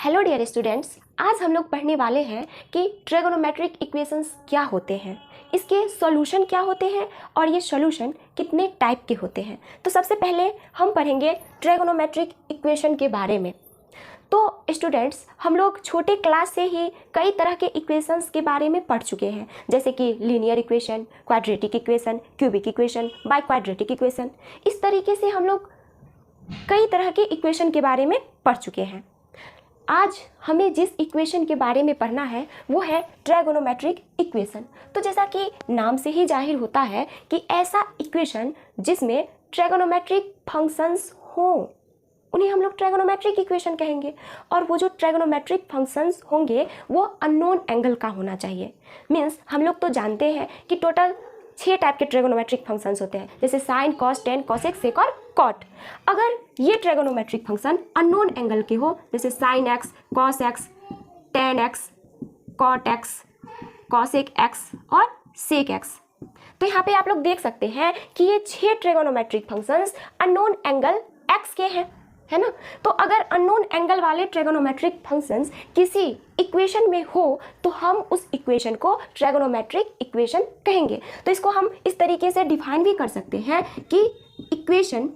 Hello dear students, आज हम लोग पढ़ने वाले हैं कि ट्रिगोनोमेट्रिक इक्वेशंस क्या होते हैं, इसके सॉल्यूशन क्या होते हैं और ये सॉल्यूशन कितने टाइप के होते हैं। तो सबसे पहले हम पढ़ेंगे ट्रिगोनोमेट्रिक इक्वेशन के बारे में। तो स्टूडेंट्स, हम लोग छोटे क्लास से ही कई तरह के इक्वेशंस के बारे में पढ़ चुके हैं, जैसे कि linear equation, quadratic equation, cubic equation, by quadratic equation. इस तरीके से हम लोग कई तरह के इक्वेशन के बारे में पढ़ चुके हैं। आज हमें जिस इक्वेशन के बारे में पढ़ना है वो है ट्राइगोनोमेट्रिक इक्वेशन। तो जैसा कि नाम से ही जाहिर होता है कि ऐसा इक्वेशन जिसमें ट्राइगोनोमेट्रिक फंक्शंस हो उन्हें हम लोग ट्राइगोनोमेट्रिक इक्वेशन कहेंगे। और वो जो ट्राइगोनोमेट्रिक फंक्शंस होंगे वो अननोन एंगल का होना चाहिए। मीन्स हम लोग तो जानते हैं कि टोटल 6 टाइप के ट्राइगोनोमेट्रिक फंक्शंस होते हैं, जैसे साइन, कॉस, टेन, कोसेक, सेक और कॉट। अगर ये ट्राइगोनोमेट्रिक फंक्शन अननोन एंगल के हो, जैसे sine x, cos x, tan x, cot x, cosec x और सेक एक्स, तो यहाँ पे आप लोग देख सकते हैं कि ये 6 trigonometric functions unknown angle x के हैं, है ना। तो अगर अननोन एंगल वाले ट्राइगोनोमेट्रिक फंक्शंस किसी इक्वेशन में हो तो हम उस इक्वेशन को ट्राइगोनोमेट्रिक इक्वेशन कहेंगे। तो इसको हम इस तरीके से डिफाइन भी कर सकते हैं कि equation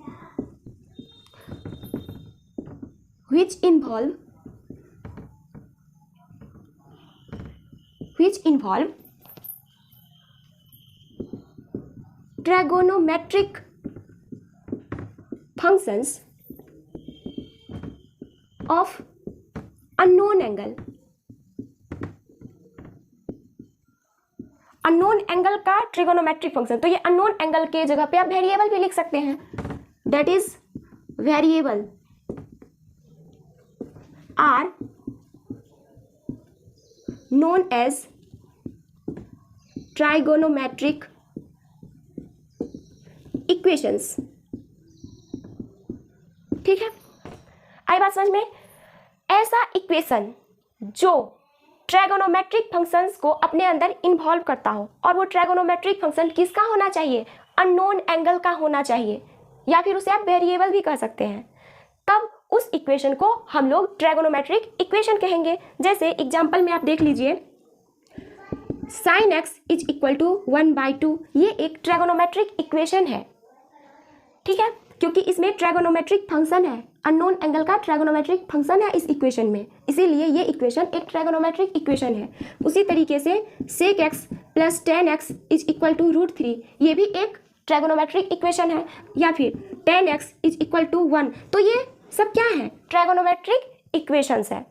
which involve trigonometric functions of unknown angle। Unknown angle का ट्रिगोनोमेट्रिक फंक्शन, तो ये अननोन एंगल के जगह पे आप वेरिएबल भी लिख सकते हैं, that is variable are known as trigonometric equations. ठीक है, आई बात समझ में। ऐसा इक्वेशन जो ट्राइगोनोमेट्रिक फंक्शंस को अपने अंदर इन्वॉल्व करता हो, और वो ट्राइगोनोमेट्रिक फंक्शन किसका होना चाहिए, अननोन एंगल का होना चाहिए, या फिर उसे आप वेरिएबल भी कह सकते हैं, तब उस इक्वेशन को हम लोग ट्राइगोनोमेट्रिक इक्वेशन कहेंगे। जैसे एग्जांपल में आप देख लीजिए, sine x is equal to 1/2, ये एक ट्राइगोनोमेट्रिक इक्वेशन है। ठीक है, क्योंकि इसमें ट्राइगोनोमेट्रिक फंक्शन है, अननोन एंगल का ट्राइगोनोमेट्रिक फंक्शन है इस इक्वेशन में, इसीलिए ये इक्वेशन एक ट्राइगोनोमेट्रिक इक्वेशन है। उसी तरीके से sec x plus tan x is equal to √3, ये भी एक ट्राइगोनोमेट्रिक इक्वेशन है। या फिर tan x is equal to 1, तो ये सब क्या है, ट्राइगोनोमेट्रिक इक्वेशंस है।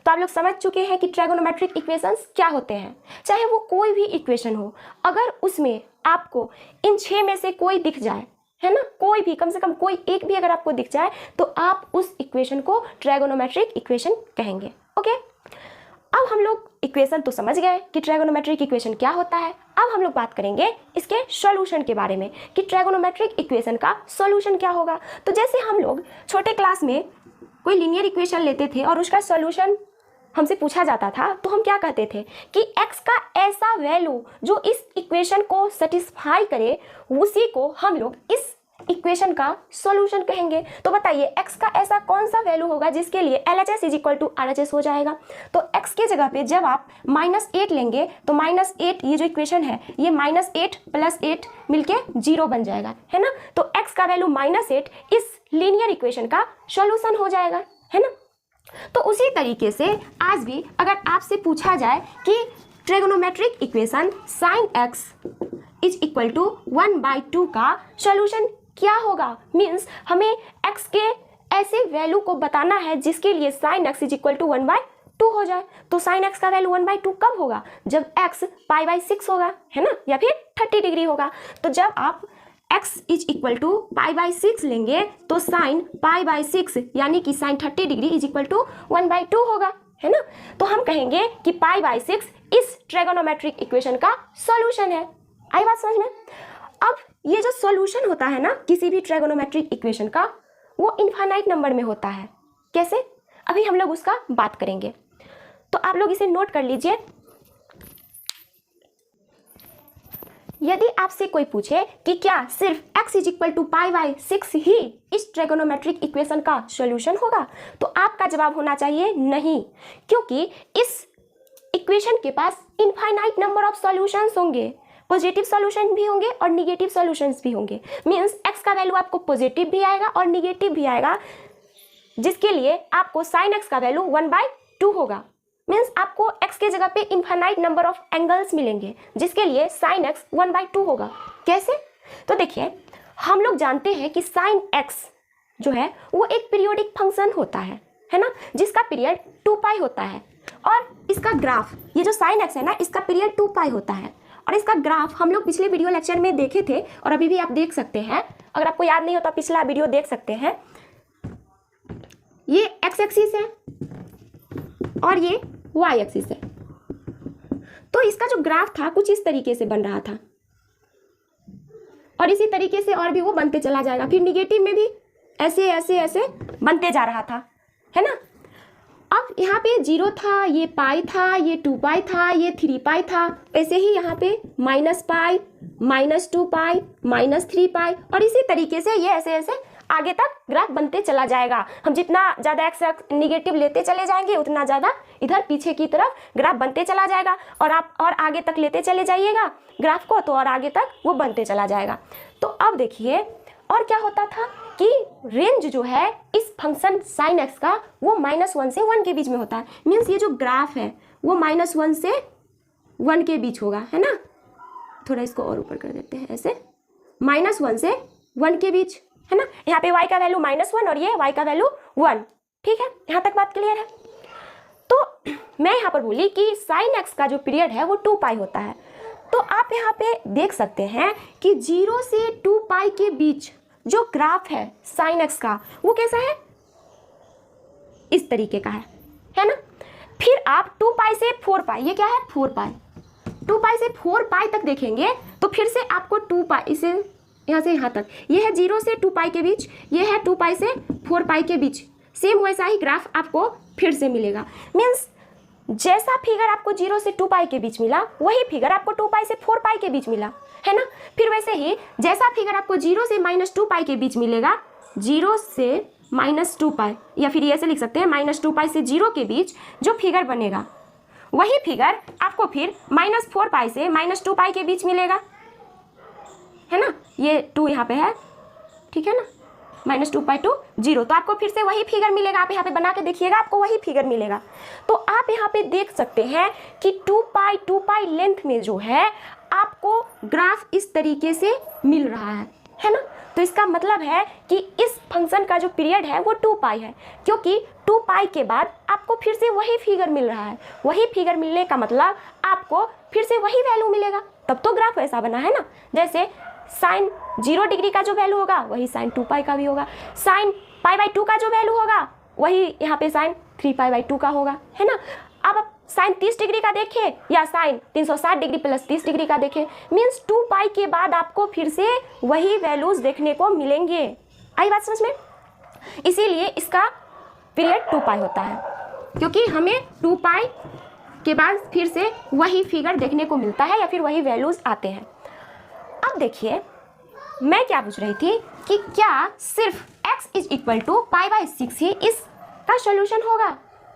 तो आप लोग समझ चुके हैं कि ट्राइगोनोमेट्रिक इक्वेशंस क्या होते हैं। चाहे वो कोई भी इक्वेशन हो, अगर उसमें आपको इन 6 में से कोई दिख जाए, है ना, कोई भी, कम से कम कोई एक भी अगर आपको दिख जाए, तो आप उस इक्वेशन को ट्राइगोनोमेट्रिक इक्वेशन कहेंगे। ओके, अब हम लोग इक्वेशन तो समझ गए कि ट्राइगोनोमेट्रिक इक्वेशन क्या होता है। अब हम लोग बात करेंगे इसके सॉल्यूशन के बारे में कि ट्राइगोनोमेट्रिक इक्वेशन का सॉल्यूशन क्या होगा। तो जैसे हम लोग छोटे क्लास में कोई लीनियर इक्वेशन लेते थे और उसका सॉल्यूशन हमसे पूछा जाता था, तो हम क्या कहते थे कि x का ऐसा वैल्यू जो इस इक्वेशन को सेटिस्फाई करे, उसी को हम लोग इस इक्वेशन का सॉल्यूशन कहेंगे। तो बताइए x का ऐसा कौन सा वैल्यू होगा जिसके लिए LHS is equal to RHS हो जाएगा। तो x के जगह पे जब आप -8 लेंगे तो -8, ये जो इक्वेशन है ये -8 + 8 मिलके 0 बन जाएगा, है ना। तो x का वैल्यू -8 इस लीनियर इक्वेशन का सॉल्यूशन हो जाएगा, है ना। तो उसी तरीके से आज भी अगर आपसे पूछा जाए कि trigonometric equation sine x is equal to 1/2 का सॉल्यूशन क्या होगा, मीन्स हमें x के ऐसे वैल्यू को बताना है जिसके लिए sine x is equal to 1/2 हो जाए। तो साइन एक्स का वैल्यू 1/2 कब होगा, जब x π/6 होगा, है ना, या फिर 30 डिग्री होगा। तो जब आप x इज इक्वल टू π/6 लेंगे तो साइन π/6 यानी कि sine 30 degree is equal to 1/2 होगा, है ना। तो हम कहेंगे कि π/6 इस ट्राइगोनोमेट्रिक इक्वेशन का सॉल्यूशन है। आई बात समझ में। अब ये जो सॉल्यूशन होता है ना किसी भी ट्राइगोनोमेट्रिक इक्वेशन का, वो इनफाइनाइट नंबर में होता है। कैसे, अभी हम लोग उसका बात करेंगे। तो आप लोग इसे नोट कर लीजिए। यदि आपसे कोई पूछे कि क्या सिर्फ x is equal to pi by 6 ही इस ट्रायगोनोमेट्रिक इक्वेशन का सॉल्यूशन होगा, तो आपका जवाब होना चाहिए नहीं, क्योंकि इस इक्वेशन के पास इनफाइनाइट नंबर ऑफ सॉल्यूशंस होंगे। पॉजिटिव सॉल्यूशन भी होंगे और निगेटिव सॉल्यूशंस भी होंगे। मीन्स x का वैल्यू आपको पॉजिटिव भी आएगा और निगेटिव भी आएगा, जिसके लिए आपको साइन x का वैल्यू 1/2 होगा। मीन्स आपको x के जगह पे इनफाइनाइट नंबर ऑफ एंगल्स मिलेंगे, जिसके लिए साइन x 1/2 होगा। कैसे? तो देखिए, हम लोग जानते हैं कि साइन x जो है वो एक पीरियोडिक फंक्शन होता है ना, जिसका पीरियड 2π होता है। और इसका ग्राफ, ये जो साइन x है ना, इसका पीरियड 2π होता है। और इसका ग्राफ हम लोग पिछले वीडियो लेक्चर में देखे थे और अभी भी आप देख सकते हैं। अगर आपको याद नहीं हो तो पिछला वीडियो देख सकते हैं। ये x एक्सिस है और ये y एक्सिस है। तो इसका जो ग्राफ था कुछ इस तरीके से बन रहा था और इसी तरीके से और भी वो बनते चला जाएगा। फिर निगेटिव में भी ऐसे ऐसे ऐसे बनते जा रहा था, है ना। अब यहाँ पे 0 था, ये पाई था, ये 2π था, ये 3π था। ऐसे ही यहाँ पे -π, -2π, -3π और इसी तरीके से ये ऐसे ऐसे आगे तक ग्राफ बनते चला जाएगा। हम जितना ज़्यादा एक्स निगेटिव लेते चले जाएंगे उतना ज़्यादा इधर पीछे की तरफ ग्राफ बनते चला जाएगा। और आप और आगे तक लेते चले जाइएगा ग्राफ को, तो और आगे तक वो बनते चला जाएगा। तो अब देखिए, और क्या होता था कि रेंज जो है इस फंक्शन साइन एक्स का वो -1 से 1 के बीच में होता है। मीन्स ये जो ग्राफ है वो -1 से 1 के बीच होगा, है ना। थोड़ा इसको और ऊपर कर देते हैं, ऐसे -1 से 1 के बीच, है ना। यहाँ पे y का वैल्यू -1 और ये y का वैल्यू 1। ठीक है, यहाँ तक बात क्लियर है। तो मैं यहाँ पर बोली कि साइन x का जो पीरियड है वो 2π होता है। तो आप यहाँ पे देख सकते हैं कि 0 से 2π के बीच जो ग्राफ है साइन x का वो कैसा है, इस तरीके का है ना। फिर आप 2π से 4π, ये क्या है 4π, 2π से 4π तक देखेंगे तो फिर से आपको 2π, इसे यहाँ से यहाँ तक, ये है 0 से 2π के बीच, ये है 2π से 4π के बीच। सेम वैसा ही ग्राफ आपको फिर से मिलेगा। मीन्स जैसा फिगर आपको 0 से 2π के बीच मिला वही फिगर आपको 2π से 4π के बीच मिला, है ना। फिर वैसे ही जैसा फिगर आपको 0 से -2π के बीच मिलेगा, 0 से -2π, या फिर ऐसे लिख सकते हैं -2π से 0 के बीच जो फिगर बनेगा वही फिगर आपको फिर -4π से -2π के बीच मिलेगा, है ना। ये 2 यहाँ पे है, ठीक है ना, -2π to 0, तो आपको फिर से वही फिगर मिलेगा। आप यहाँ पे बना के देखिएगा, आपको वही फिगर मिलेगा। तो आप यहाँ पे देख सकते हैं कि 2π लेंथ में जो है आपको ग्राफ इस तरीके से मिल रहा है ना। तो इसका मतलब है कि इस फंक्शन का जो पीरियड है वो 2π है, क्योंकि 2π के बाद आपको फिर से वही फिगर मिल रहा है। वही फिगर मिलने का मतलब आपको फिर से वही वैल्यू मिलेगा, तब तो ग्राफ ऐसा बना है ना। जैसे साइन 0 डिग्री का जो वैल्यू होगा वही साइन 2π का भी होगा, साइन π/2 का जो वैल्यू होगा वही यहाँ पे साइन 3π/2 का होगा, है ना। अब आप साइन 30 डिग्री का देखें या साइन 360 डिग्री प्लस 30 डिग्री का देखें, मीन्स 2π के बाद आपको फिर से वही वैल्यूज देखने को मिलेंगे। आई बात समझ में? इसीलिए इसका पीरियड 2π होता है, क्योंकि हमें 2π के बाद फिर से वही फिगर देखने को मिलता है या फिर वही वैल्यूज आते हैं। अब देखिए, मैं क्या पूछ रही थी कि क्या सिर्फ x इज इक्वल टू π/6 ही इसका सॉल्यूशन होगा,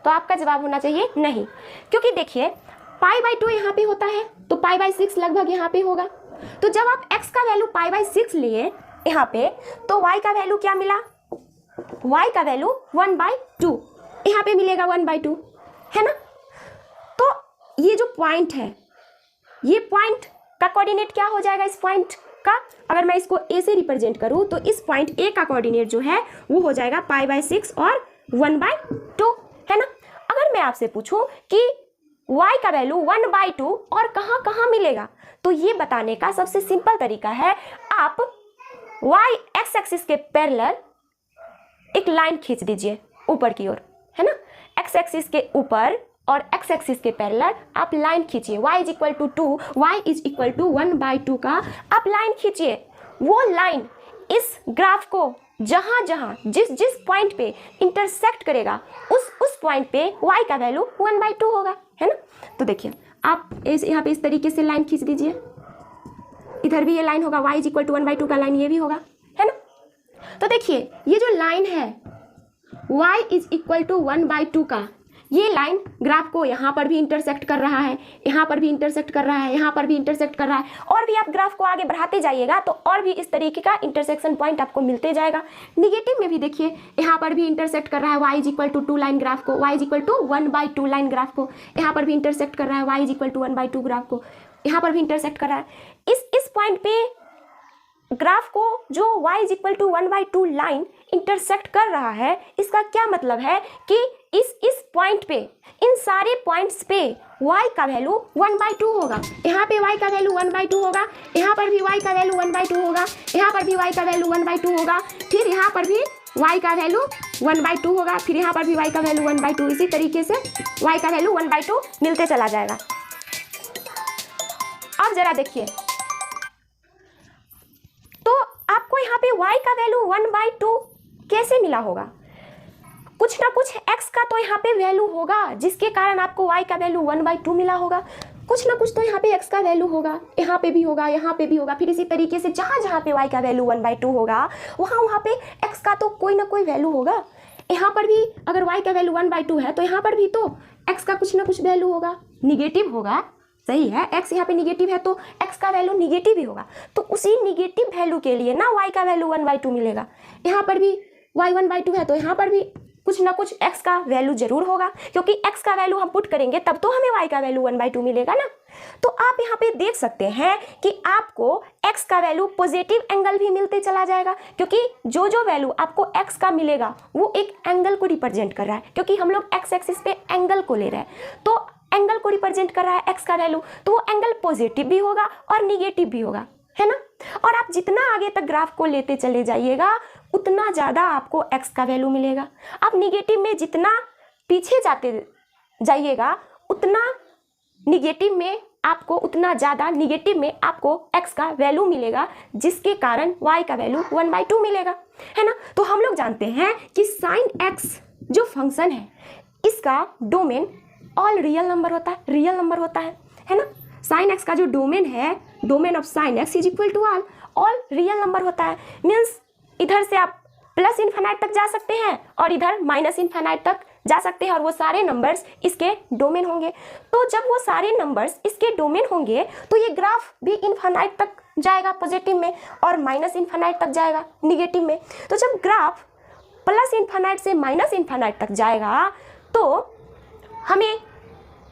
तो आपका जवाब होना चाहिए नहीं, क्योंकि देखिए π/2 यहाँ पे होता है तो π/6 लगभग यहाँ पे होगा। तो जब आप x का वैल्यू π/6 लिए यहाँ पे, तो y का वैल्यू क्या मिला, y का वैल्यू 1/2 यहाँ पे मिलेगा, 1/2, है ना। तो ये जो पॉइंट है, ये पॉइंट का कोऑर्डिनेट क्या हो जाएगा इस पॉइंट का, अगर मैं इसको a से रिप्रेजेंट करूं तो इस पॉइंट a का कोऑर्डिनेट जो है वो हो जाएगा π/6 और 1/2, है ना। अगर मैं आपसे पूछूं कि y का वैल्यू 1/2 और कहां कहां मिलेगा, तो ये बताने का सबसे सिंपल तरीका है, आप y x एक्सिस के पैरेलल एक लाइन खींच दीजिए ऊपर की ओर, है ना। x एक्सिस के ऊपर और x एक्सिस के पैरेलल आप लाइन खींचिए, y is equal to 2, y is equal to 1/2 का आप लाइन खींचिए। वो लाइन इस ग्राफ को जहां जहां जिस जिस पॉइंट पे इंटरसेक्ट करेगा उस पॉइंट पे y का वैल्यू 1/2 होगा, है ना। तो देखिए, आप यहाँ पे इस तरीके से लाइन खींच दीजिए, इधर भी ये लाइन होगा, y इज इक्वल टू 1/2 का लाइन ये भी होगा, है ना। तो देखिए ये जो लाइन है y इज इक्वल टू 1/2 का, ये लाइन ग्राफ को यहाँ पर भी इंटरसेक्ट कर रहा है, यहाँ पर भी इंटरसेक्ट कर रहा है, यहाँ पर भी इंटरसेक्ट कर रहा है, और भी आप ग्राफ को आगे बढ़ाते जाइएगा तो और भी इस तरीके का इंटरसेक्शन पॉइंट आपको मिलते जाएगा। निगेटिव में भी देखिए यहाँ पर भी इंटरसेक्ट कर रहा है y is equal to 2 line graph को, y is equal to 1/2 line graph को, यहाँ पर भी इंटरसेक्ट कर रहा है y is equal to 1/2 graph को, यहाँ पर भी इंटरसेक्ट कर रहा है। इस पॉइंट पे ग्राफ को जो y is equal to 1/2 line intersect कर रहा है, इसका क्या मतलब है कि इस पॉइंट पे, इन सारे पॉइंट्स पे y का वैल्यू 1/2 होगा। यहाँ पे y का वैल्यू 1/2 होगा, यहाँ पर भी y का वैल्यू 1/2 होगा, यहाँ पर भी y का वैल्यू 1/2 होगा, फिर यहाँ पर भी y का वैल्यू 1/2 होगा, फिर यहाँ पर भी y का वैल्यू 1/2, इसी तरीके से y का वैल्यू 1/2 मिलते चला जाएगा। अब जरा देखिए, तो आपको यहाँ पे y का वैल्यू 1/2 कैसे मिला होगा? कुछ ना कुछ x का तो यहाँ पे वैल्यू होगा जिसके कारण आपको y का वैल्यू 1/2 मिला होगा। कुछ ना कुछ तो यहाँ पे x का वैल्यू होगा, यहाँ पे भी होगा, यहाँ पे भी होगा, फिर इसी तरीके से जहाँ जहाँ पे y का वैल्यू 1/2 होगा वहाँ पे x का तो कोई ना कोई वैल्यू होगा। यहाँ पर भी अगर y का वैल्यू 1/2 है तो यहाँ पर भी तो x का कुछ ना कुछ वैल्यू होगा, निगेटिव होगा, सही है। x यहाँ पे निगेटिव है तो x का वैल्यू निगेटिव ही होगा, तो उसी निगेटिव वैल्यू के लिए ना y का वैल्यू 1/2 मिलेगा। यहाँ पर भी y 1/2 है तो यहाँ पर भी कुछ ना कुछ x का वैल्यू जरूर होगा, क्योंकि x का वैल्यू हम पुट करेंगे तब तो हमें y का वैल्यू 1/2 मिलेगा ना। तो आप यहाँ पे देख सकते हैं कि आपको x का वैल्यू पॉजिटिव एंगल भी मिलते चला जाएगा, क्योंकि जो जो वैल्यू आपको x का मिलेगा वो एक एंगल को रिप्रेजेंट कर रहा है, क्योंकि हम लोग x एक्सिस पे एंगल को ले रहे हैं, तो एंगल को रिप्रेजेंट कर रहा है x का वैल्यू, तो वो एंगल पॉजिटिव भी होगा और निगेटिव भी होगा, है ना। और आप जितना आगे तक ग्राफ को लेते चले जाइएगा उतना ज़्यादा आपको x का वैल्यू मिलेगा। आप निगेटिव में जितना पीछे जाते जाइएगा उतना निगेटिव में आपको x का वैल्यू मिलेगा, जिसके कारण y का वैल्यू 1/2 मिलेगा, है ना। तो हम लोग जानते हैं कि साइन x जो फंक्शन है इसका डोमेन ऑल रियल नंबर होता है, रियल नंबर होता है ना। साइन x का जो डोमेन है, domain of sine x is equal to all real number होता है। मीन्स इधर से आप प्लस इन्फिनाइट तक जा सकते हैं और इधर माइनस इन्फिनाइट तक जा सकते हैं, और वो सारे नंबर्स इसके डोमेन होंगे। तो जब वो सारे नंबर्स इसके डोमेन होंगे तो ये ग्राफ भी इन्फिनाइट तक जाएगा पॉजिटिव में और माइनस इन्फिनाइट तक जाएगा निगेटिव में। तो जब ग्राफ प्लस इन्फिनाइट से माइनस इन्फिनाइट तक जाएगा तो हमें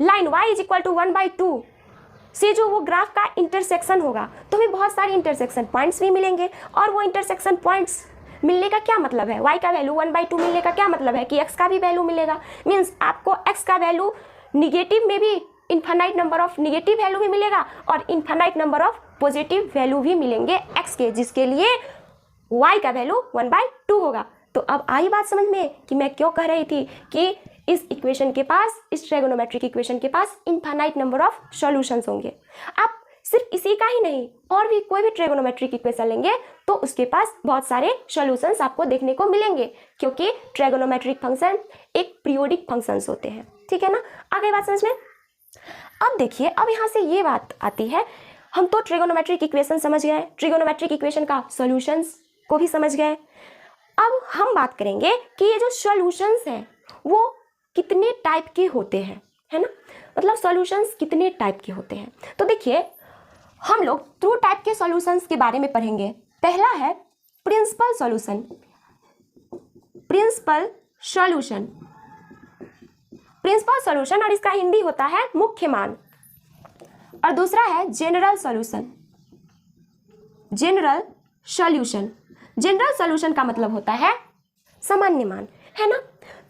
line y is equal to 1/2 से जो वो ग्राफ का इंटरसेक्शन होगा तो हमें बहुत सारे इंटरसेक्शन पॉइंट्स भी मिलेंगे, और वो इंटरसेक्शन पॉइंट्स मिलने का क्या मतलब है, y का वैल्यू 1/2 मिलने का क्या मतलब है कि x का भी वैल्यू मिलेगा। मीन्स आपको x का वैल्यू निगेटिव में भी infinite number of negative value भी मिलेगा और infinite number of positive value भी मिलेंगे x के, जिसके लिए y का वैल्यू 1/2 होगा। तो अब आई बात समझ में कि मैं क्यों कह रही थी कि इस इक्वेशन के पास, इस ट्रायगोनोमेट्रिक इक्वेशन के पास इनफाइनाइट नंबर ऑफ सॉल्यूशंस होंगे। आप सिर्फ इसी का ही नहीं और भी कोई भी ट्रायगोनोमेट्रिक इक्वेशन लेंगे तो उसके पास बहुत सारे सॉल्यूशंस आपको देखने को मिलेंगे, क्योंकि ट्रायगोनोमेट्रिक फंक्शन एक पीरियोडिक फंक्शंस होते हैं। ठीक है ना, आ गई बात समझ में। अब देखिए, अब यहाँ से ये बात आती है, हम तो ट्रायगोनोमेट्रिक इक्वेशन समझ गए, ट्रायगोनोमेट्रिक इक्वेशन का सॉल्यूशंस को भी समझ गए। अब हम बात करेंगे कि ये जो सॉल्यूशंस हैं वो कितने टाइप के होते हैं, है ना, मतलब सॉल्यूशंस कितने टाइप के होते हैं। तो देखिए, हम लोग टू टाइप के सॉल्यूशंस के बारे में पढ़ेंगे। पहला है principal solution, principal solution, principal solution, और इसका हिंदी होता है मुख्य मान। और दूसरा है general solution, general solution, general solution का मतलब होता है सामान्य मान, है ना।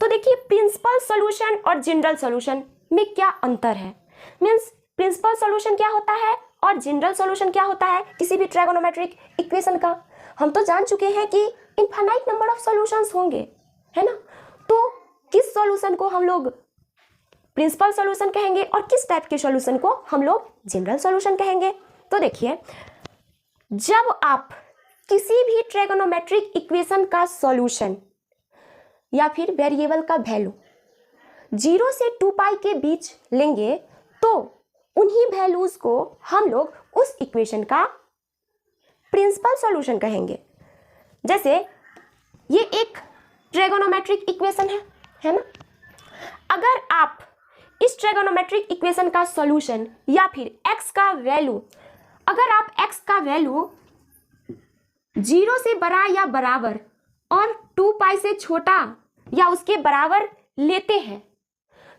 तो देखिए, प्रिंसिपल सॉल्यूशन और जनरल सॉल्यूशन में क्या अंतर है, मीन्स प्रिंसिपल सॉल्यूशन क्या होता है और जनरल सॉल्यूशन क्या होता है किसी भी ट्रायगोनोमेट्रिक इक्वेशन का। हम तो जान चुके हैं कि इनफाइनाइट नंबर ऑफ सॉल्यूशंस होंगे, है ना। तो किस सॉल्यूशन को हम लोग प्रिंसिपल सॉल्यूशन कहेंगे और किस टाइप के सॉल्यूशन को हम लोग जनरल सॉल्यूशन कहेंगे। तो देखिए, जब आप किसी भी ट्रायगोनोमेट्रिक इक्वेशन का सॉल्यूशन या फिर वेरिएबल का वैल्यू 0 से 2 पाई के बीच लेंगे तो उन्हीं वैल्यूज को हम लोग उस इक्वेशन का प्रिंसिपल सॉल्यूशन कहेंगे। जैसे ये एक ट्रिगोनोमेट्रिक इक्वेशन है ना। अगर आप इस ट्रिगोनोमेट्रिक इक्वेशन का सॉल्यूशन या फिर x का वैल्यू, अगर आप x का वैल्यू 0 से बड़ा या बराबर और 2 पाई से छोटा या उसके बराबर लेते हैं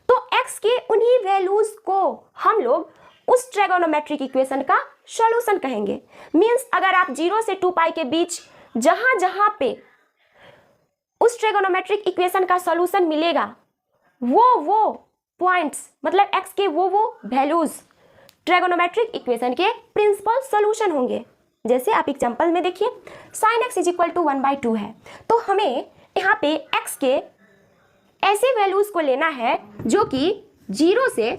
तो x के उन्हीं वैल्यूज को हम लोग उस ट्रिगोनोमेट्रिक इक्वेशन का सॉल्यूशन कहेंगे। मींस अगर आप 0 से 2 पाई के बीच जहां जहां पे उस ट्रिगोनोमेट्रिक इक्वेशन का सॉल्यूशन मिलेगा वो पॉइंट्स, मतलब x के वो वैल्यूज ट्रिगोनोमेट्रिक इक्वेशन के प्रिंसिपल सॉल्यूशन होंगे। जैसे आप एग्जांपल में देखिए sin x is equal to 1/2 है, तो हमें यहाँ पे x के ऐसे वैल्यूज को लेना है जो कि 0 से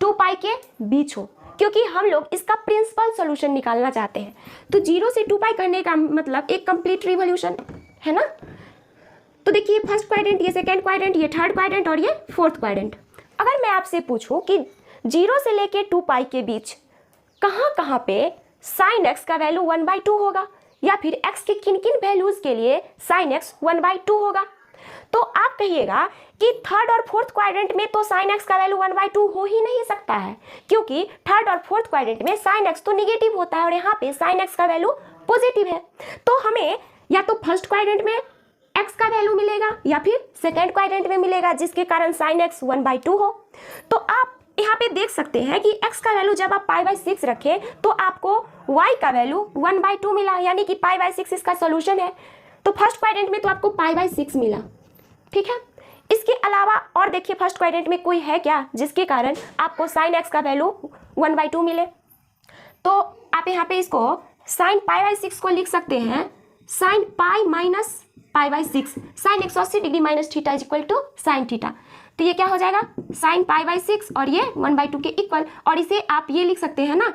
2 पाई के बीच हो, क्योंकि हम लोग इसका प्रिंसिपल सॉल्यूशन निकालना चाहते हैं। तो 0 से 2 पाई करने का मतलब एक कंप्लीट रिवॉल्यूशन है ना। तो देखिए फर्स्ट क्वाड्रेंट, ये सेकंड क्वाड्रेंट, ये थर्ड क्वाड्रेंट और ये फोर्थ क्वाड्रेंट। अगर मैं आपसे पूछूं कि 0 से लेके 2 पाई के बीच कहाँ कहाँ पे sin x का वैल्यू 1/2 होगा या फिर x के किन किन वैल्यूज के लिए sin x 1/2 होगा, तो आप कहिएगा कि थर्ड और फोर्थ क्वाड्रेंट में तो sin x का वैल्यू 1/2 हो ही नहीं सकता है, क्योंकि थर्ड और फोर्थ क्वाड्रेंट में sin x तो निगेटिव होता है और यहाँ पे sin x का वैल्यू पॉजिटिव है। तो हमें या तो फर्स्ट क्वाड्रेंट में x का वैल्यू मिलेगा या फिर सेकेंड क्वाड्रेंट में मिलेगा, जिसके कारण sin x 1/2 हो। तो आप यहाँ पे देख सकते हैं कि x का वैल्यू जब आप π/6 रखें तो आपको y का वैल्यू 1/2 मिला, यानी कि π/6 इसका सॉल्यूशन है। तो फर्स्ट क्वाड्रेंट में तो आपको π/6 मिला, ठीक है। इसके अलावा और देखिए फर्स्ट क्वाड्रेंट में कोई है क्या जिसके कारण आपको sin x का वैल्यू 1/2 मिले। तो आप यहाँ पे इसको sin π/6 को लिख सकते हैं sin pi minus π/6, sin 180 degree minus theta is equal to sin theta. तो ये क्या हो जाएगा sin π/6 और ये 1/2 के इक्वल, और इसे आप ये लिख सकते हैं ना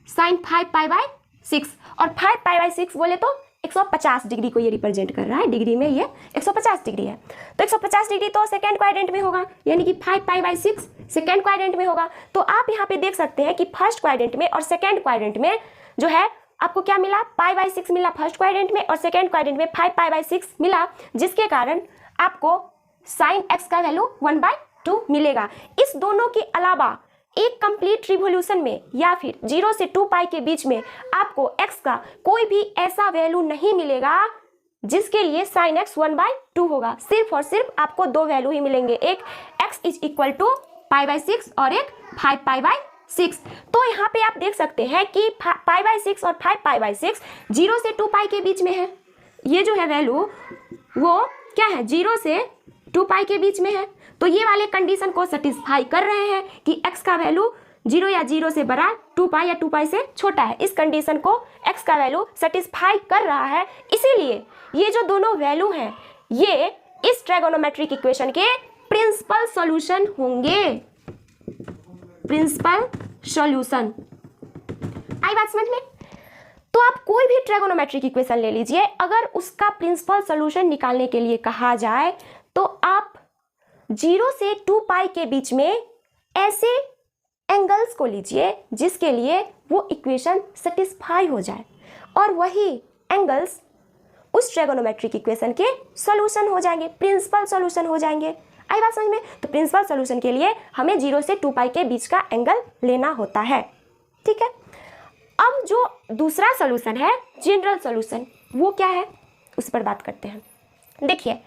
sin 5π/6, और 5π/6 बोले तो 150 डिग्री को ये रिप्रेजेंट कर रहा है, डिग्री में ये 150 डिग्री है। तो 150 डिग्री तो सेकेंड क्वाड्रेंट में होगा, यानी कि 5π/6 सेकेंड क्वाड्रेंट में होगा। तो आप यहाँ पे देख सकते हैं कि फर्स्ट क्वाड्रेंट में और सेकेंड क्वाड्रेंट में जो है आपको क्या मिला, π/6 मिला फर्स्ट क्वाड्रेंट में और सेकेंड क्वाड्रेंट में 5π/6 मिला, जिसके कारण आपको sin x का वैल्यू 1/2 मिलेगा। इस दोनों के अलावा एक कंप्लीट रिवॉल्यूशन में या फिर 0 से 2 पाई के बीच में आपको x का कोई भी ऐसा वैल्यू नहीं मिलेगा जिसके लिए sin x 1/2 होगा। सिर्फ और सिर्फ आपको दो वैल्यू ही मिलेंगे, एक x इज इक्वल टू π/6 और एक 5π/6। तो यहाँ पे आप देख सकते हैं कि π/6 और 5π/6 0 से 2 पाई के बीच में है। ये जो है वैल्यू वो क्या है, 0 से 2 पाई के बीच में है। तो ये वाले कंडीशन को सेटिस्फाई कर रहे हैं कि x का वैल्यू 0 या 0 से बड़ा, 2 पाई या 2 पाई से छोटा है। इस कंडीशन को x का वैल्यू सेटिस्फाई कर रहा है, इसीलिए ये जो दोनों वैल्यू हैं ये इस ट्रायगोनोमेट्रिक इक्वेशन के प्रिंसिपल सॉल्यूशन होंगे। प्रिंसिपल सॉल्यूशन आई बात समझ में। तो आप कोई भी ट्रायगोनोमेट्रिक इक्वेशन ले लीजिए, अगर उसका प्रिंसिपल सॉल्यूशन निकालने के लिए कहा जाए तो आप 0 से 2 पाई के बीच में ऐसे एंगल्स को लीजिए जिसके लिए वो इक्वेशन सेटिस्फाई हो जाए, और वही एंगल्स उस ट्रायगोनोमेट्रिक इक्वेशन के सॉल्यूशन हो जाएंगे, प्रिंसिपल सॉल्यूशन हो जाएंगे। आई बात समझ में। तो प्रिंसिपल सॉल्यूशन के लिए हमें 0 से 2 पाई के बीच का एंगल लेना होता है, ठीक है। अब जो दूसरा सॉल्यूशन है जनरल सॉल्यूशन, वो क्या है उस पर बात करते हैं। देखिए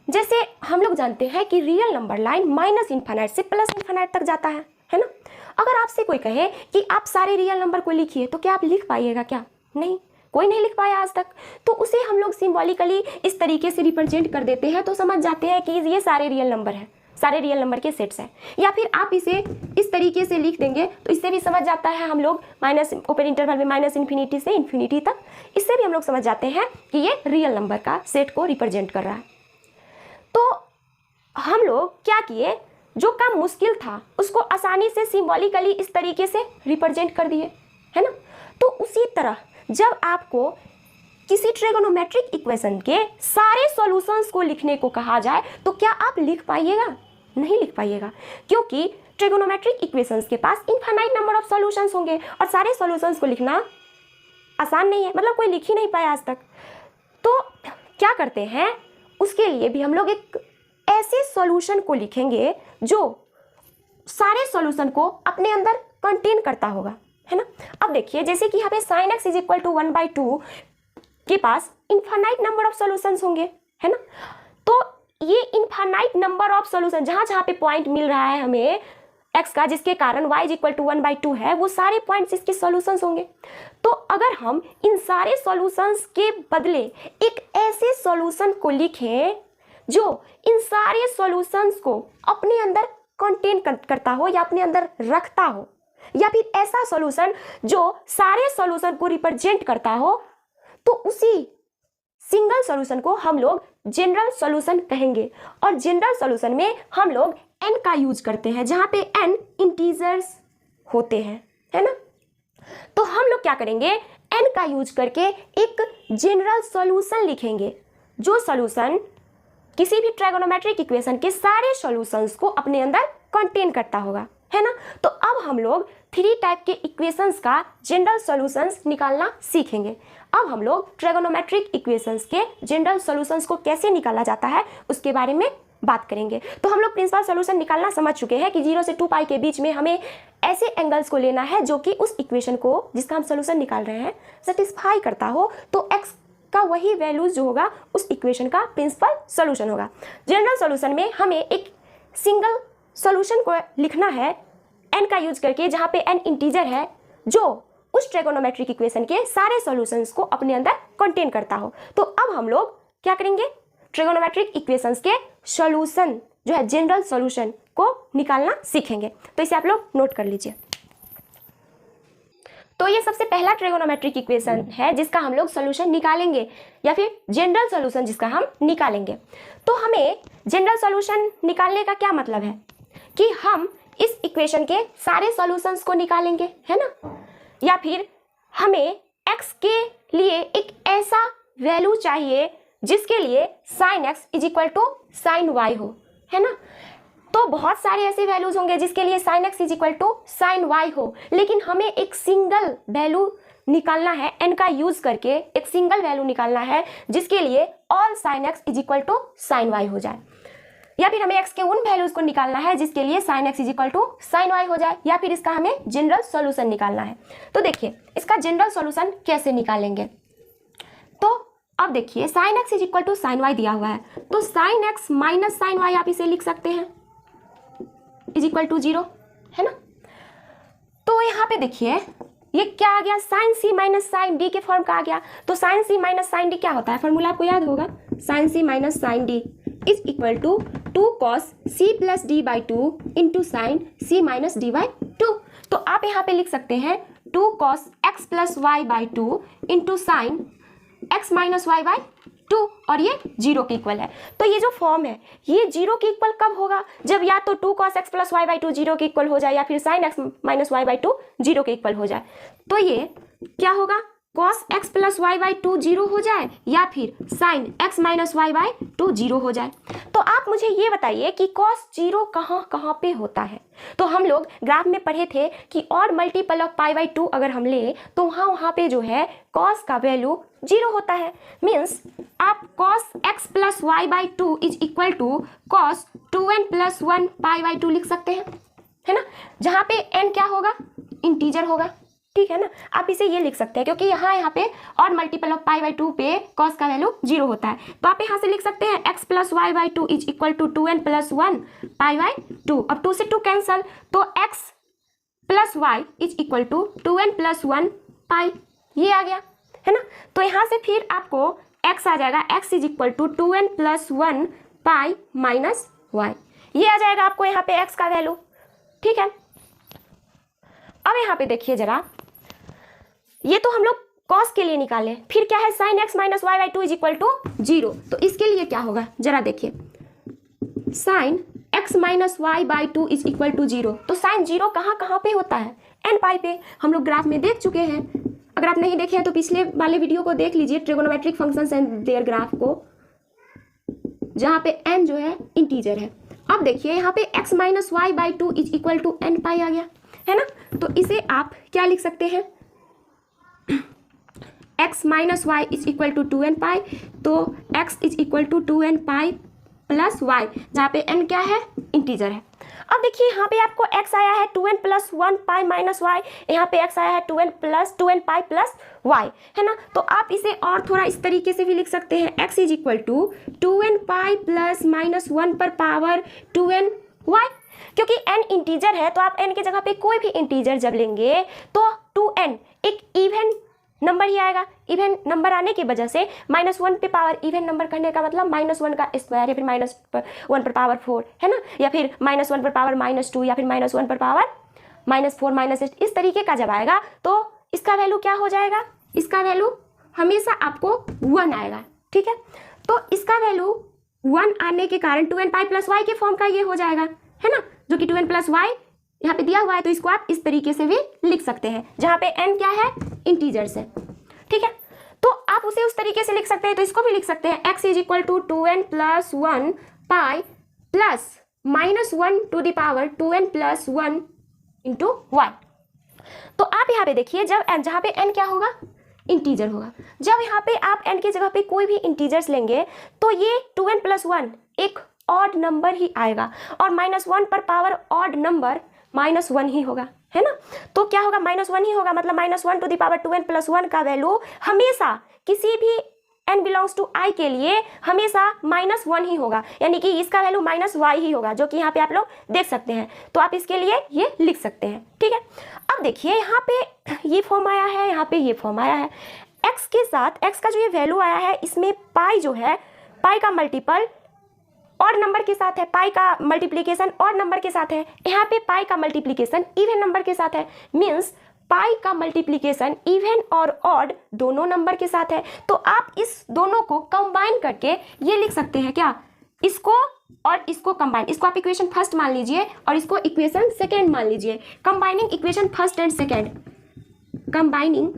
जैसे हम लोग जानते हैं कि रियल नंबर लाइन -∞ से +∞ तक जाता है ना। अगर आपसे कोई कहे कि आप सारे रियल नंबर को लिखिए तो क्या आप लिख पाइएगा? क्या नहीं, कोई नहीं लिख पाया आज तक। तो उसे हम लोग सिंबॉलिकली इस तरीके से रिप्रेजेंट कर देते हैं, तो समझ जाते हैं कि ये सारे रियल नंबर हैं, सारे रियल नंबर के सेट्स हैं। या फिर आप इसे इस तरीके से लिख देंगे तो इससे भी समझ जाता है हम लोग माइनस ओपन इंटरवल में -∞ से ∞ तक, इससे भी हम लोग समझ जाते हैं कि ये रियल नंबर का सेट को रिप्रेजेंट कर रहा है। तो हम लोग क्या किए, जो काम मुश्किल था उसको आसानी से सिंबॉलिकली इस तरीके से रिप्रेजेंट कर दिए, है ना। तो उसी तरह जब आपको किसी ट्रायगोनोमेट्रिक इक्वेशन के सारे सॉल्यूशंस को लिखने को कहा जाए तो क्या आप लिख पाइएगा? नहीं लिख पाइएगा, क्योंकि ट्रायगोनोमेट्रिक इक्वेशंस के पास इनफाइनाइट नंबर ऑफ सॉल्यूशंस होंगे और सारे सॉल्यूशंस को लिखना आसान नहीं है, मतलब कोई लिख ही नहीं पाया आज तक। तो क्या करते हैं, उसके लिए भी हम लोग एक ऐसे सॉल्यूशन को लिखेंगे जो सारे सॉल्यूशन को अपने अंदर कंटेन करता होगा, है ना। अब देखिए जैसे कि यहाँ पे sine x is equal to 1/2 के पास इनफाइनाइट नंबर ऑफ सॉल्यूशंस होंगे, है ना। तो ये इनफाइनाइट नंबर ऑफ सॉल्यूशन जहाँ जहाँ पे पॉइंट मिल रहा है हमें x का, जिसके कारण y इज इक्वल टू 1/2 है, वो सारे पॉइंट्स इसके सॉल्यूशंस होंगे। तो अगर हम इन सारे सॉल्यूशंस के बदले एक ऐसे सॉल्यूशन को लिखें जो इन सारे सॉल्यूशंस को अपने अंदर कंटेन करता हो या अपने अंदर रखता हो, या फिर ऐसा सॉल्यूशन जो सारे सॉल्यूशन को रिप्रेजेंट करता हो, तो उसी सिंगल सॉल्यूशन को हम लोग जनरल सॉल्यूशन कहेंगे। और जनरल सॉल्यूशन में हम लोग n का यूज करते हैं, जहां पे n इंटीजर्स होते हैं, है ना। तो हम लोग क्या करेंगे, n का यूज करके एक जनरल सॉल्यूशन लिखेंगे, जो सॉल्यूशन किसी भी ट्रायगोनोमेट्रिक इक्वेशन के सारे सॉल्यूशंस को अपने अंदर कंटेन करता होगा, है ना। तो अब हम लोग 3 टाइप के इक्वेशंस का जनरल सॉल्यूशंस निकालना सीखेंगे। अब हम लोग ट्रायगोनोमेट्रिक इक्वेशंस के जनरल सॉल्यूशंस को कैसे निकाला जाता है उसके बारे में बात करेंगे। तो हम लोग प्रिंसिपल सॉल्यूशन निकालना समझ चुके हैं कि 0 से 2 पाई के बीच में हमें ऐसे एंगल्स को लेना है जो कि उस इक्वेशन को जिसका हम सॉल्यूशन निकाल रहे हैं सेटिस्फाई करता हो, तो x का वही वैल्यूज जो होगा उस इक्वेशन का प्रिंसिपल सॉल्यूशन होगा। जनरल सॉल्यूशन में हमें एक सिंगल सॉल्यूशन को लिखना है n का यूज करके, जहाँ पे n इंटीजर है जो उस ट्रायगोनोमेट्रिक इक्वेशन के सारे सॉल्यूशंस को अपने अंदर कंटेन करता हो। तो अब हम लोग क्या करेंगे, ट्रायगोनोमेट्रिक इक्वेशंस के सॉल्यूशन जो है जनरल सॉल्यूशन को निकालना सीखेंगे। तो इसे आप लोग नोट कर लीजिए। तो ये सबसे पहला ट्रायगोनोमेट्रिक इक्वेशन है जिसका हम लोग सॉल्यूशन निकालेंगे, या फिर जनरल सॉल्यूशन जिसका हम निकालेंगे। तो हमें जनरल सॉल्यूशन निकालने का क्या मतलब है कि हम इस इक्वेशन के सारे सॉल्यूशंस को निकालेंगे, है ना, या फिर हमें x के लिए एक ऐसा वैल्यू चाहिए जिसके लिए sin x is equal to sine y हो, है ना। तो बहुत सारे ऐसे वैल्यूज होंगे जिसके लिए sin x is equal to sine y हो, लेकिन हमें एक सिंगल वैल्यू निकालना है, n का यूज करके एक सिंगल वैल्यू निकालना है जिसके लिए all sin x is equal to sine y हो जाए, या फिर हमें x के उन वैल्यूज को निकालना है जिसके लिए sin x is equal to sine y हो जाए, या फिर इसका हमें जनरल सॉल्यूशन निकालना है। तो देखिए इसका जनरल सॉल्यूशन कैसे निकालेंगे। तो अब देखिए sin x is equal to sine y दिया हुआ है, तो sin x minus sine y आप इसे लिख सकते हैं इज इक्वल टू 0, है ना। तो यहाँ पे देखिए ये क्या आ गया, sine c minus sine D के फॉर्म का आ गया। तो sine c minus sine D क्या होता है, फॉर्मूला आपको याद होगा, sine c minus sine D is equal to 2 cos c plus D by 2 into sine c minus D by 2। तो आप यहाँ पे लिख सकते हैं 2 cos x plus y by 2 into sine x minus y by 2, और ये 0 के इक्वल है। तो ये जो फॉर्म है ये 0 के इक्वल कब होगा, जब या तो 2 cos x plus y by 2 0 के इक्वल हो जाए, या फिर sine x minus y by 2 0 के इक्वल हो जाए। तो ये क्या होगा, cos x plus y by 2 0 हो जाए, या फिर sine x minus y by 2 0 हो जाए। तो आप मुझे ये बताइए कि cos 0 कहाँ कहाँ पे होता है। तो हम लोग ग्राफ में पढ़े थे कि और मल्टीपल ऑफ पाई बाई 2 अगर हम ले तो वहाँ पे जो है cos का वैल्यू 0 होता है। मीन्स आप cos x plus y by 2 is equal to cos 2n plus 1 pi by 2 लिख सकते हैं, है ना, जहाँ पे n क्या होगा, इंटीजर होगा, ठीक है ना। आप इसे ये लिख सकते हैं क्योंकि यहाँ पे और मल्टीपल ऑफ पाई बाई 2 पे cos का वैल्यू 0 होता है। तो आप यहाँ से लिख सकते हैं x plus y by 2 is equal to 2n plus 1 pi by 2। अब 2 से 2 कैंसल, तो x plus y is equal to 2n plus 1 pi, ये आ गया, है ना। तो यहाँ से फिर आपको x आ जाएगा, x is equal to 2n plus 1 pi minus y, ये आ जाएगा आपको यहाँ पे x का वैल्यू, ठीक है। अब यहाँ पे देखिए जरा, ये तो हम लोग cos के लिए निकाले, फिर क्या है sin x minus y by 2 is equal to 0। तो इसके लिए क्या होगा जरा देखिए, sin x minus y by 2 is equal to 0। तो sin 0 कहाँ कहाँ पे होता है, n पाई पे, हम लोग ग्राफ में देख चुके हैं। अगर आप नहीं देखे हैं तो पिछले वाले वीडियो को देख लीजिए, trigonometric functions and their graph को, जहाँ पे n जो है इंटीजर है। अब देखिए यहाँ पे x minus y by 2 is equal to n pi आ गया, है ना। तो इसे आप क्या लिख सकते हैं, x minus y is equal to 2n pi, तो x is equal to 2n pi plus y, जहाँ पे n क्या है, इंटीजर है। अब देखिए यहाँ पे आपको x आया है 2n plus 1 pi minus Y, यहाँ पे x आया है 2n पाई प्लस वाई, है ना। तो आप इसे और थोड़ा इस तरीके से भी लिख सकते हैं, x is equal to 2n pi plus minus 1 पर पावर 2n वाई, क्योंकि n इंटीजर है तो आप n की जगह पे कोई भी इंटीजर जब लेंगे तो 2n एक इवन नंबर ही आएगा। इवन नंबर आने की वजह से -1 पे पावर इवन नंबर करने का मतलब -1 का स्क्वायर या फिर -1 पर पावर 4, है ना, या फिर -1 पर पावर -2 या फिर -1 पर पावर -4 -8, इस तरीके का जब आएगा तो इसका वैल्यू क्या हो जाएगा, इसका वैल्यू हमेशा आपको 1 आएगा, ठीक है। तो इसका वैल्यू 1 आने के कारण 2n पाई प्लस वाई के फॉर्म का ये हो जाएगा, है ना, जो कि 2n प्लस वाई यहाँ पे दिया हुआ है, तो इसको आप इस तरीके से भी लिख सकते हैं, जहाँ पे n क्या है, इंटीजर्स है, ठीक है। तो आप उसे उस तरीके से लिख सकते हैं, तो इसको भी लिख सकते हैं, x is equal to 2n plus 1 pi plus -1 to the power 2n plus 1 into y. तो आप यहाँ पे देखिए, जब n, जहाँ पे n क्या होगा, इंटीजर होगा, जब यहाँ पे आप n की जगह पे कोई भी इंटीजर्स लेंगे तो ये 2n प्लस 1 एक ऑड नंबर ही आएगा, और -1 पर पावर ऑड नंबर -1 ही होगा, है ना। तो क्या होगा, -1 ही होगा, मतलब -1 to the power 2n plus 1 का वैल्यू हमेशा किसी भी n बिलोंग्स टू i के लिए हमेशा -1 ही होगा, यानी कि इसका वैल्यू -y ही होगा, जो कि यहाँ पे आप लोग देख सकते हैं। तो आप इसके लिए ये लिख सकते हैं, ठीक है। अब देखिए यहाँ पे ये फॉर्म आया है, यहाँ पे ये फॉर्म आया है, x के साथ x का जो ये वैल्यू आया है, इसमें पाई जो है, पाई का मल्टीपल और नंबर के साथ है, पाई का मल्टीप्लिकेशन और नंबर के साथ है, यहाँ पे पाई का मल्टीप्लिकेशन इवन नंबर के साथ है, मीन्स पाई का मल्टीप्लिकेशन इवन और ऑड दोनों नंबर के साथ है। तो आप इस दोनों को कंबाइन करके ये लिख सकते हैं, क्या, इसको और इसको कंबाइन, इसको आप इक्वेशन फर्स्ट मान लीजिए और इसको इक्वेशन सेकेंड मान लीजिए। Combining equation first and second, combining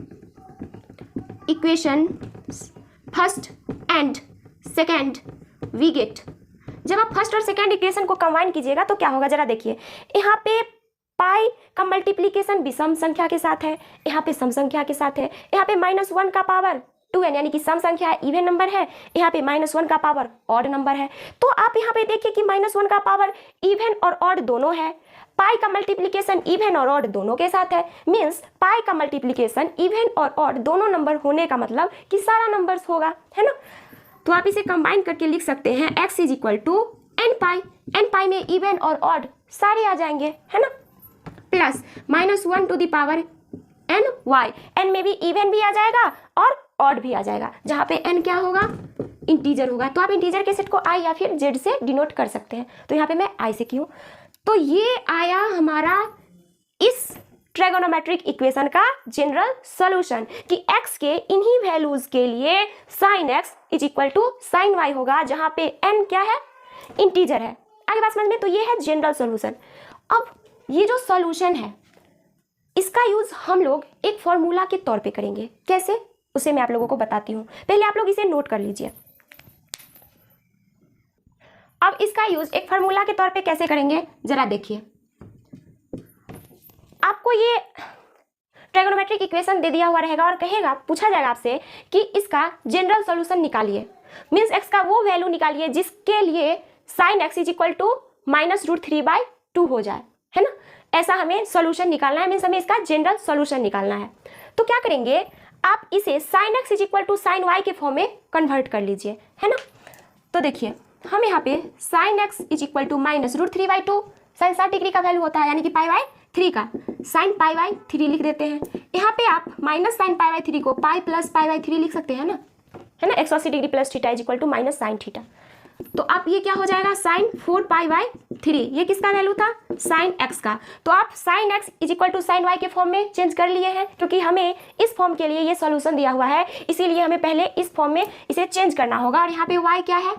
equation first and second we get, जब आप फर्स्ट और सेकेंड इक्वेशन को कंबाइन कीजिएगा तो क्या होगा, जरा देखिए, यहाँ पे पाई का मल्टीप्लिकेशन विषम संख्या के साथ है, यहाँ पे सम संख्या के साथ है, यहाँ पे -1 का पावर 2n यानी कि सम संख्या है, इवन नंबर है, यहाँ पे -1 का पावर ऑड नंबर है। तो आप यहाँ पे देखिए कि -1 का पावर इवन और ऑड दोनों है, पाई का मल्टीप्लिकेशन इवन और ऑड दोनों के साथ है, मीन्स पाई का मल्टीप्लिकेशन इवन और ऑड दोनों नंबर होने का मतलब कि सारा नंबर्स होगा, है ना। तो आप इसे कंबाइन करके लिख सकते हैं, x is equal to n pi में इवन और ऑड सारे आ जाएंगे, है ना, plus -1 to the power n y, n में भी इवन भी आ जाएगा और ऑड भी आ जाएगा, जहाँ पे n क्या होगा, इंटीजर होगा। तो आप इंटीजर के सेट को i या फिर z से डिनोट कर सकते हैं, तो यहाँ पे मैं i से की हूँ। तो ये आया हमारा इस ट्रायगोनोमेट्रिक इक्वेशन का जनरल सॉल्यूशन कि x के इन्हीं वैल्यूज के लिए sin x is equal to sin y होगा, जहां पे n क्या है, इंटीजर है। आगे बात समझ में, तो ये है जनरल सॉल्यूशन। अब ये जो सॉल्यूशन है इसका यूज हम लोग एक फॉर्मूला के तौर पे करेंगे, कैसे, उसे मैं आप लोगों को बताती हूँ, पहले आप लोग इसे नोट कर लीजिए। अब इसका यूज एक फॉर्मूला के तौर पे कैसे करेंगे, जरा देखिए, आपको ये ट्रायगोनोमेट्रिक इक्वेशन दे दिया हुआ रहेगा और कहेगा, पूछा जाएगा आपसे कि इसका जनरल सॉल्यूशन निकालिए, मीन्स x का वो वैल्यू निकालिए जिसके लिए sin x is equal to -√3/2 हो जाए, है ना। ऐसा हमें सॉल्यूशन निकालना है, मीन्स हमें इसका जनरल सॉल्यूशन निकालना है। तो क्या करेंगे, आप इसे sin x is equal to sin y के फॉर्म में कन्वर्ट कर लीजिए, है ना। तो देखिए, हम यहाँ पे sin x is equal to -√3/2, sin 60 degree का वैल्यू होता है, यानी कि π/3 का sin π/3 लिख देते हैं। यहाँ पे आप -sin π/3 को पाई प्लस π/3 लिख सकते हैं ना, है ना, 180 degree plus theta is equal to -sin theta. तो आप ये क्या हो जाएगा, sin 4π/3, ये किसका वैल्यू था, sin x का। तो आप sin x is equal to sin y के फॉर्म में चेंज कर लिए हैं, क्योंकि हमें इस फॉर्म के लिए ये सॉल्यूशन दिया हुआ है, इसीलिए हमें पहले इस फॉर्म में इसे चेंज करना होगा। और यहाँ पे y क्या है,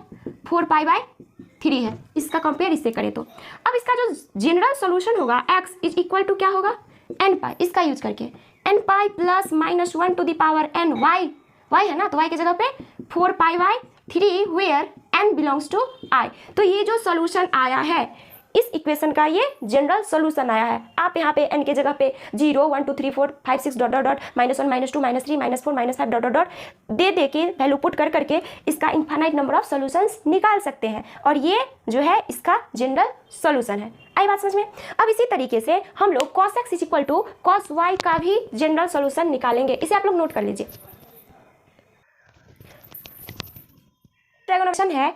4π/3 है, इसका कंपेयर इससे करें तो अब इसका जो जनरल सॉल्यूशन होगा x इज इक्वल टू क्या होगा, n पाई, इसका यूज करके n pi plus -1 to the power n y है ना, तो y की जगह पे 4π/3 where n belongs to i। तो ये जो सॉल्यूशन आया है इस इक्वेशन का ये जनरल सोल्यूशन आया है। आप यहाँ पे n के जगह पे 0 1 2 3 4 5 6 dot dot dot -1 -2 -3 -4 -5 dot dot dot दे के वैल्यू पुट कर करके इसका इनफाइनाइट नंबर ऑफ सॉल्यूशंस निकाल सकते हैं और ये जो है इसका जनरल सोल्यूशन है। आई बात समझ में? अब इसी तरीके से हम लोग cos x is equal to cos y का भी जनरल सोल्यूशन निकालेंगे। इसे आप लोग नोट कर लीजिए। ट्रायगोनोमेट्रिक है,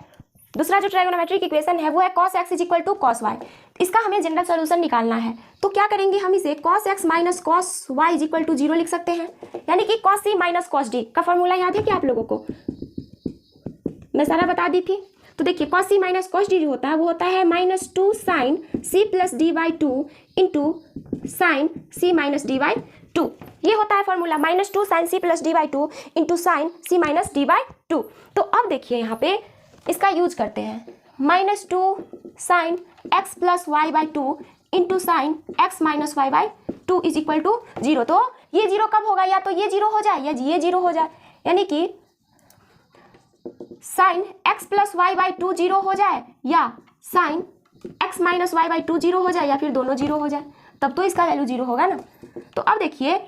दूसरा जो ट्रायगोनोमेट्रिक इक्वेशन है वो है cos x is equal to cos y। इसका हमें जनरल सोल्यूशन निकालना है, तो क्या करेंगे हम इसे cos x minus cos y is equal to 0 लिख सकते हैं, यानी कि cos c minus cos d का फॉर्मूला याद है क्या आप लोगों को? मैं सारा बता दी थी। तो देखिए cos c minus cos d जो होता है वो होता है -2 sin c plus d by 2 into sine c minus d by 2। ये होता है formula -2 sin c plus d by 2 into sine c minus d by 2। तो अब देखिए यहाँ पे इसका यूज करते हैं, -2 sin x plus y by 2 into sine x minus y by 2 is equal to 0। तो ये 0 कब होगा? या तो ये 0 हो जाए या ये 0 हो जाए, यानी कि sine x plus y by 2 0 हो जाए या sine x minus y by 2 0 हो जाए या फिर दोनों 0 हो जाए, तब तो इसका वैल्यू 0 होगा ना। तो अब देखिए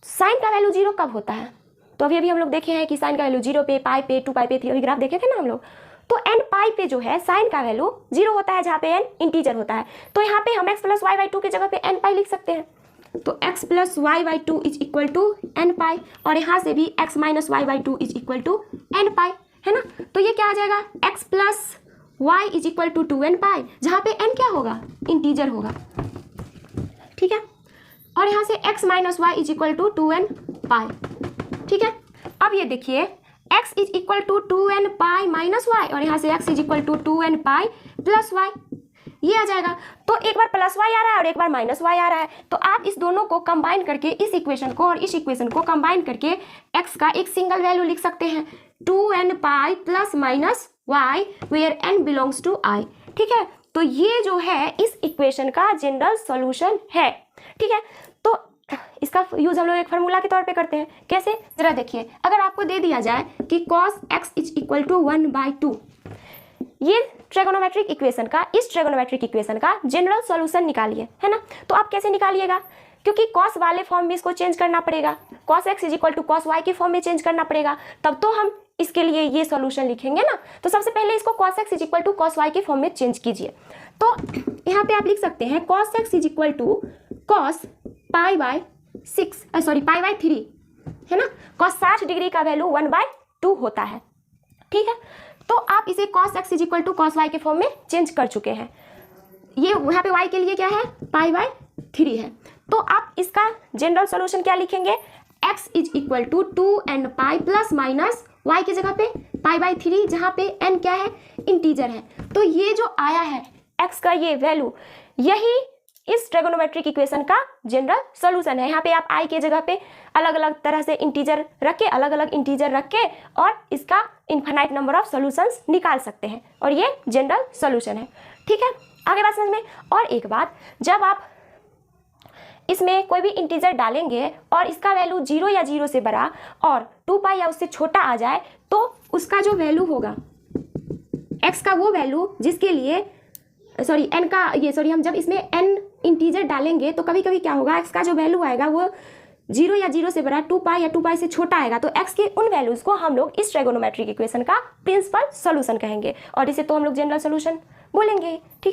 साइन का वैल्यू 0 कब होता है? तो अभी हम लोग देखे हैं कि साइन का वैल्यू 0 पे, पाई पे, 2 पाई पे, 3 अभी ग्राफ देखे थे ना हम लोग। तो n पाई पे जो है साइन का वैल्यू 0 होता है, जहाँ पे n इंटीजर होता है। तो यहाँ पे हम x प्लस वाई बाई 2 की जगह पे n पाई लिख सकते हैं। तो x plus y by 2 is equal to n pi, और यहाँ से भी x minus y by 2 is equal to n pi, है ना। तो ये क्या आ जाएगा? x plus y is equal to 2n pi, जहाँ पे n क्या होगा? इंटीजर होगा, ठीक है। और यहाँ से x minus y is equal to 2n pi, ठीक है। अब ये देखिए x is equal to 2n pi minus y, और यहाँ से x is equal to 2n pi plus y, ये आ जाएगा। तो एक बार प्लस वाई आ रहा है और एक बार माइनस वाई आ रहा है, तो आप इस दोनों को कंबाइन करके इस इक्वेशन को और इस इक्वेशन को कंबाइन करके x का एक सिंगल वैल्यू लिख सकते हैं, 2n pi plus minus y where n belongs to i, ठीक है। तो ये जो है इस इक्वेशन का जनरल सॉल्यूशन है, ठीक है। तो इसका यूज हम लोग एक फार्मूला के तौर पे करते हैं। कैसे? जरा देखिए, अगर आपको दे दिया जाए कि cos x is equal to 1/2, ये ट्रायगोनोमेट्रिक इक्वेशन का, इस ट्रायगोनोमेट्रिक इक्वेशन का जनरल सॉल्यूशन निकालिए, है ना। तो आप कैसे निकालिएगा? क्योंकि cos वाले फॉर्म में इसको चेंज करना पड़ेगा, cos x is equal to cos y के फॉर्म में चेंज करना पड़ेगा, तब तो हम इसके लिए ये सॉल्यूशन लिखेंगे ना। तो सबसे पहले इसको cos x is equal to cos y के फॉर्म में चेंज कीजिए। तो यहाँ पे आप लिख सकते हैं cos x is equal to cos pi by 3, है ना। cos 60 डिग्री का वैल्यू 1/2 होता है, ठीक है। तो आप इसे cos x is equal to cos y के फॉर्म में चेंज कर चुके हैं। ये यहाँ पे y के लिए क्या है? पाई बाई 3 है। तो आप इसका जनरल सॉल्यूशन क्या लिखेंगे? x is equal to 2n pi plus minus y की जगह पे पाई बाई 3, जहाँ पे n क्या है? इंटीजर है। तो ये जो आया है x का ये वैल्यू, यही इस ट्रायगोनोमेट्रिक इक्वेशन का जनरल सॉल्यूशन है। यहाँ पे आप i के जगह पे अलग अलग तरह से इंटीजर रख के, अलग अलग इंटीजर रख के और इसका इनफाइनाइट नंबर ऑफ सॉल्यूशंस निकाल सकते हैं, और ये जनरल सॉल्यूशन है, ठीक है। आगे बात समझ में। और एक बात, जब आप इसमें कोई भी इंटीजर डालेंगे और इसका वैल्यू 0 या 0 से बड़ा और 2 पाई या उससे छोटा आ जाए, तो उसका जो वैल्यू होगा x का, वो वैल्यू जिसके लिए हम जब इसमें n इंटीजर डालेंगे तो कभी कभी क्या होगा, x का जो वैल्यू आएगा वो 0 या 0 से बड़ा, 2 पाई या 2 पाई से छोटा आएगा। तो x के उन वैल्यूज को हम लोग इस ट्रायगोनोमेट्रिक इक्वेशन का प्रिंसिपल सॉल्यूशन कहेंगे, और इसे तो हम लोग जनरल सॉल्यूशन बोलेंगे, ठीक।